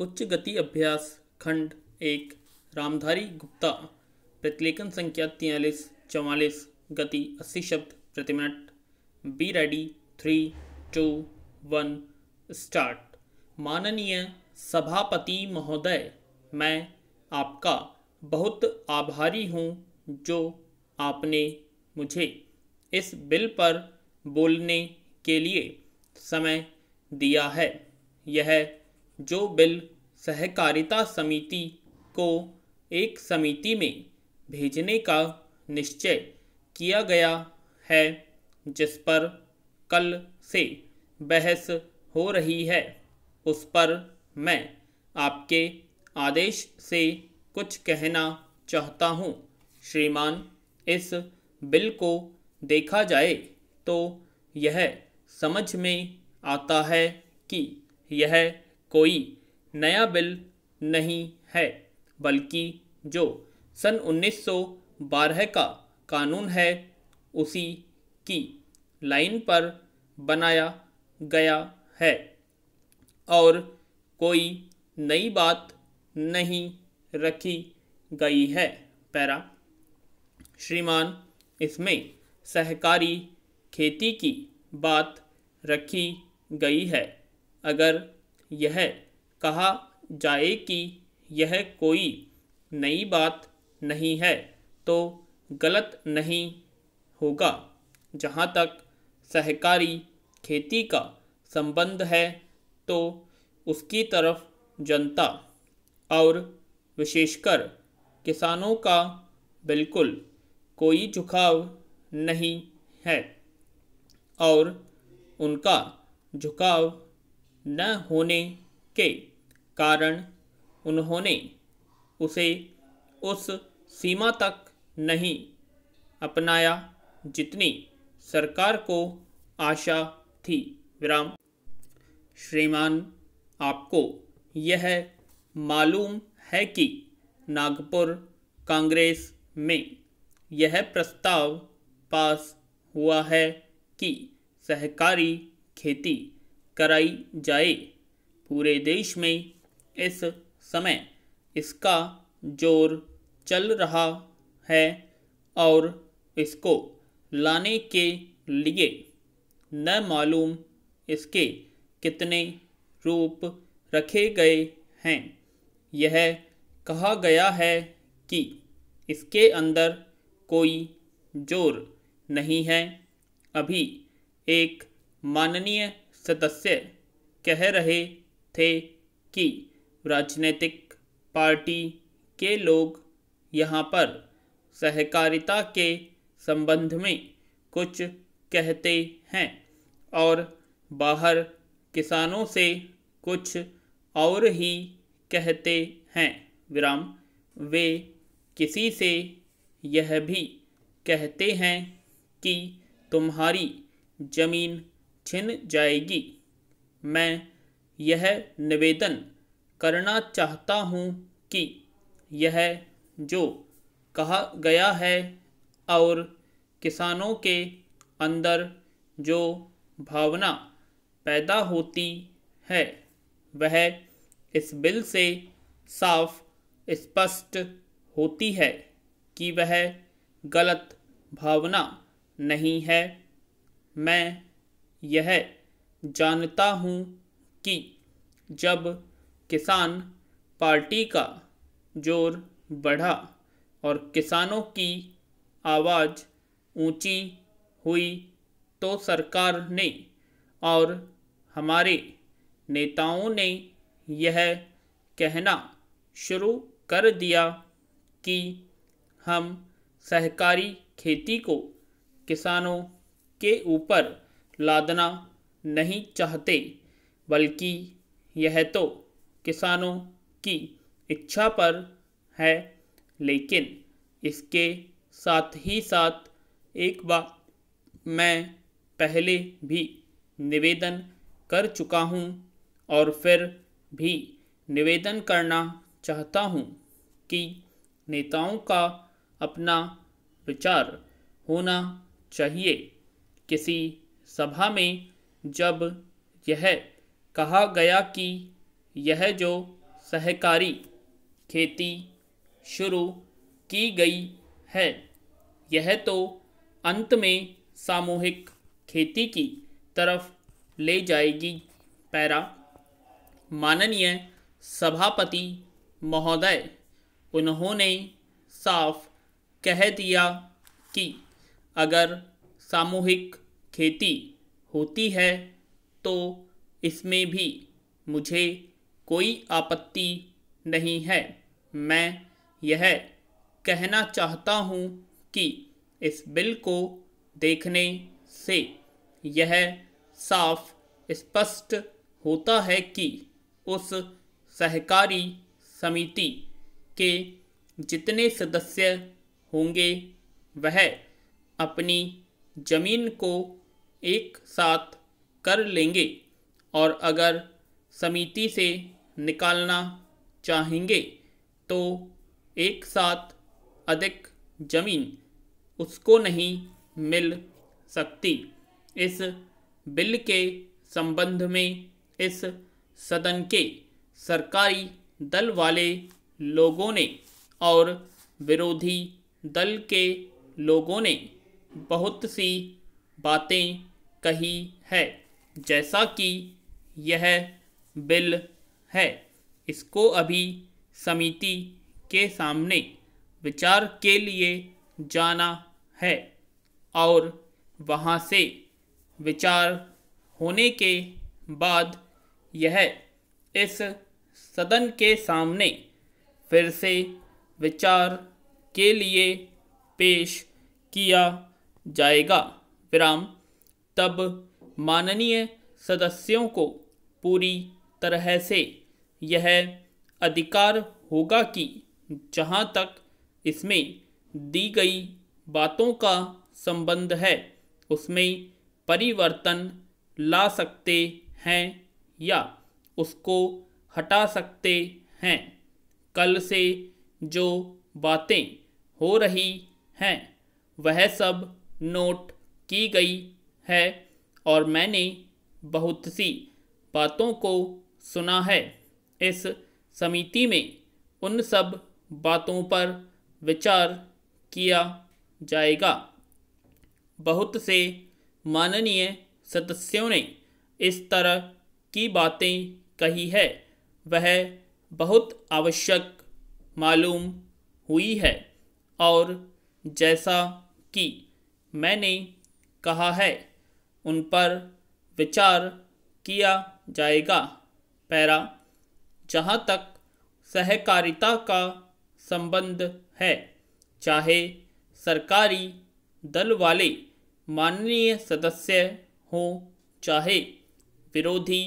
उच्च गति अभ्यास खंड 1 रामधारी गुप्ता प्रतिलेखन संख्या 4344 गति 80 शब्द प्रति मिनट। Be ready 3, 2, 1 start. माननीय सभापति महोदय, मैं आपका बहुत आभारी हूँ जो आपने मुझे इस बिल पर बोलने के लिए समय दिया है। यह जो बिल सहकारिता समिति को एक समिति में भेजने का निश्चय किया गया है, जिस पर कल से बहस हो रही है, उस पर मैं आपके आदेश से कुछ कहना चाहता हूँ। श्रीमान, इस बिल को देखा जाए तो यह समझ में आता है कि यह कोई नया बिल नहीं है, बल्कि जो सन 1912 का कानून है उसी की लाइन पर बनाया गया है और कोई नई बात नहीं रखी गई है। पैरा। श्रीमान, इसमें सहकारी खेती की बात रखी गई है। अगर यह कहा जाए कि यह कोई नई बात नहीं है तो गलत नहीं होगा। जहाँ तक सहकारी खेती का संबंध है तो उसकी तरफ जनता और विशेषकर किसानों का बिल्कुल कोई झुकाव नहीं है और उनका झुकाव न होने के कारण उन्होंने उसे उस सीमा तक नहीं अपनाया जितनी सरकार को आशा थी। विराम। श्रीमान, आपको यह मालूम है कि नागपुर कांग्रेस में यह प्रस्ताव पास हुआ है कि सहकारी खेती कराई जाए। पूरे देश में इस समय इसका जोर चल रहा है और इसको लाने के लिए न मालूम इसके कितने रूप रखे गए हैं। यह कहा गया है कि इसके अंदर कोई जोर नहीं है। अभी एक माननीय सदस्य कह रहे थे कि राजनीतिक पार्टी के लोग यहाँ पर सहकारिता के संबंध में कुछ कहते हैं और बाहर किसानों से कुछ और ही कहते हैं। विराम। वे किसी से यह भी कहते हैं कि तुम्हारी जमीन छिन जाएगी। मैं यह निवेदन करना चाहता हूँ कि यह जो कहा गया है और किसानों के अंदर जो भावना पैदा होती है वह इस बिल से साफ स्पष्ट होती है कि वह गलत भावना नहीं है। मैं यह जानता हूँ कि जब किसान पार्टी का जोर बढ़ा और किसानों की आवाज़ ऊंची हुई तो सरकार ने और हमारे नेताओं ने यह कहना शुरू कर दिया कि हम सहकारी खेती को किसानों के ऊपर लादना नहीं चाहते, बल्कि यह तो किसानों की इच्छा पर है। लेकिन इसके साथ ही साथ एक बात मैं पहले भी निवेदन कर चुका हूँ और फिर भी निवेदन करना चाहता हूँ कि नेताओं का अपना विचार होना चाहिए। किसी सभा में जब यह कहा गया कि यह जो सहकारी खेती शुरू की गई है। यह तो अंत में सामूहिक खेती की तरफ ले जाएगी। पैरा। माननीय सभापति महोदय, उन्होंने साफ कह दिया कि अगर सामूहिक खेती होती है तो इसमें भी मुझे कोई आपत्ति नहीं है। मैं यह कहना चाहता हूँ कि इस बिल को देखने से यह साफ स्पष्ट होता है कि उस सहकारी समिति के जितने सदस्य होंगे वह अपनी जमीन को एक साथ कर लेंगे और अगर समिति से निकालना चाहेंगे तो एक साथ अधिक जमीन उसको नहीं मिल सकती। इस बिल के संबंध में इस सदन के सरकारी दल वाले लोगों ने और विरोधी दल के लोगों ने बहुत सी बातें कही है। जैसा कि यह बिल है, इसको अभी समिति के सामने विचार के लिए जाना है और वहाँ से विचार होने के बाद यह इस सदन के सामने फिर से विचार के लिए पेश किया जाएगा। विराम। तब माननीय सदस्यों को पूरी तरह से यह अधिकार होगा कि जहाँ तक इसमें दी गई बातों का संबंध है उसमें परिवर्तन ला सकते हैं या उसको हटा सकते हैं। कल से जो बातें हो रही हैं वह सब नोट की गई है और मैंने बहुत सी बातों को सुना है। इस समिति में उन सब बातों पर विचार किया जाएगा। बहुत से माननीय सदस्यों ने इस तरह की बातें कही है वह बहुत आवश्यक मालूम हुई है और जैसा कि मैंने कहा है उन पर विचार किया जाएगा। पैरा। जहाँ तक सहकारिता का संबंध है, चाहे सरकारी दल वाले माननीय सदस्य हों चाहे विरोधी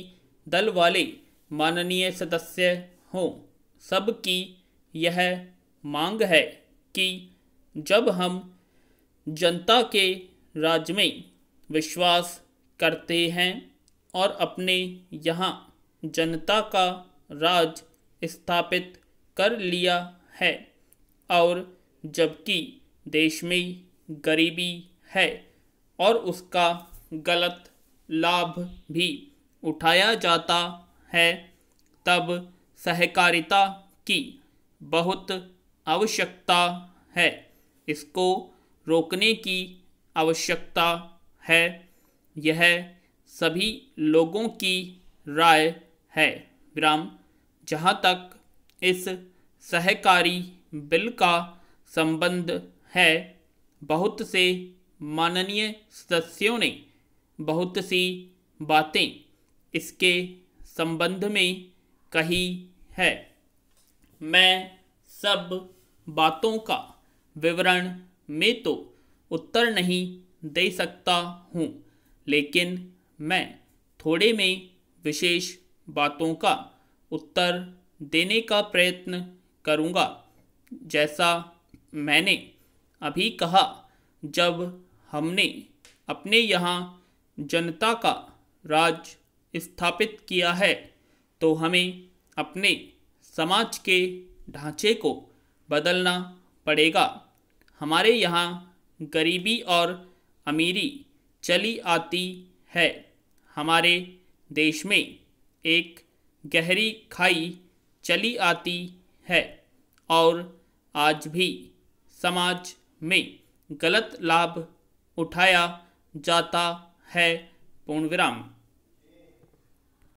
दल वाले माननीय सदस्य हों, सबकी यह मांग है कि जब हम जनता के राज में विश्वास करते हैं और अपने यहाँ जनता का राज स्थापित कर लिया है और जबकि देश में गरीबी है और उसका गलत लाभ भी उठाया जाता है, तब सहकारिता की बहुत आवश्यकता है। इसको रोकने की आवश्यकता है। यह सभी लोगों की राय है। विराम। जहाँ तक इस सहकारी बिल का संबंध है, बहुत से माननीय सदस्यों ने बहुत सी बातें इसके संबंध में कही है। मैं सब बातों का विवरण में तो उत्तर नहीं दे सकता हूँ, लेकिन मैं थोड़े में विशेष बातों का उत्तर देने का प्रयत्न करूँगा। जैसा मैंने अभी कहा, जब हमने अपने यहाँ जनता का राज स्थापित किया है तो हमें अपने समाज के ढांचे को बदलना पड़ेगा। हमारे यहाँ गरीबी और अमीरी चली आती है। हमारे देश में एक गहरी खाई चली आती है और आज भी समाज में गलत लाभ उठाया जाता है। पूर्ण विराम।